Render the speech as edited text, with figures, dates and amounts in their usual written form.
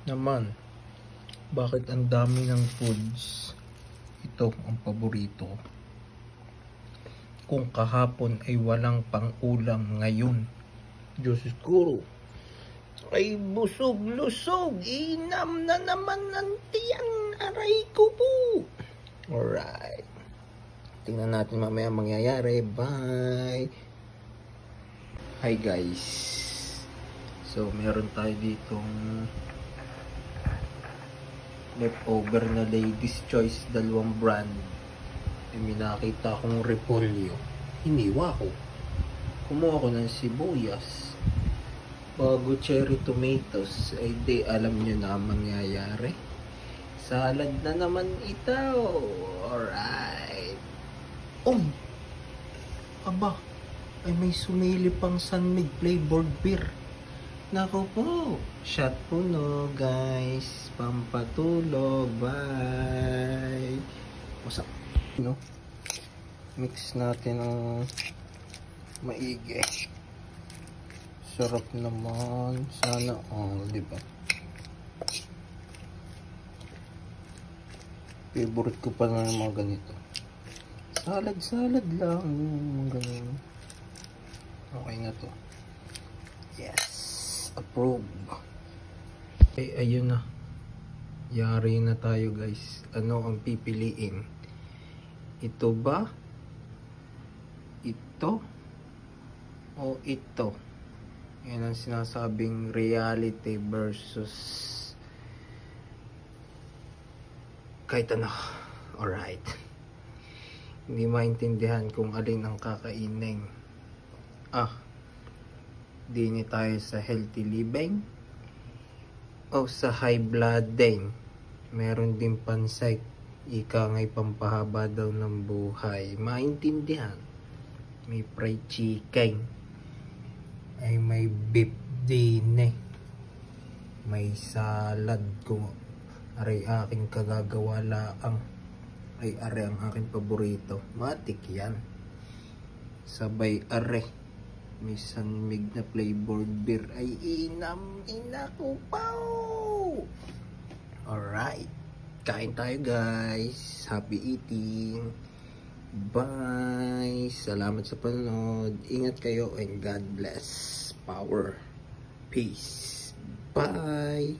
naman, bakit ang dami ng foods? Ito ang paborito. Kung kahapon ay walang pang-ulam, ngayon, Diyos ko, ay busog-lusog. Inam na naman ng tiyan. Aray ko po. Alright. Tingnan natin mamaya mangyayari. Bye. Hi guys. So, meron tayo ditong leftover na Lady's Choice, dalawang brand. May nakita akong repolyo. Hiniwa ko. Kumuha ko ng sibuyas. Bago cherry tomatoes. Ay di, alam nyo na mangyayari. Salad na naman ito. Alright. Oh! Aba, ay may sumili pang Sunmig flavored beer. Nako po. Shot po no, guys. Pampatulog. Bye. What's up? No? Mix natin ng maigi. Sarap naman. Sana all, di ba? Favorite ko pa na yung mga ganito. Salad lang. Ganun. Okay na to. Yes. Approve. Okay, ayun na. Yari na tayo guys. Ano ang pipiliin? Ito ba? Ito? O ito? Yan ang sinasabing reality versus kahit ano. Alright. Hindi maintindihan kung alin ang kakainin. Dini tayo sa healthy living o sa high blood din. Meron din pansay. Ika nga'y pampahaba daw ng buhay. Maintindihan. May fried chicken. Ay may beef din eh. May salad ko. Aray aking kagagawa laang. Ay aray ang aking paborito. Matik yan. Sabay aray. May Sunmig na flavored beer. Ay inam. Inaku pa. Alright. Kain tayo guys. Happy eating. Bye. Salamat sa panonood. Ingat kayo and God bless. Power. Peace. Bye.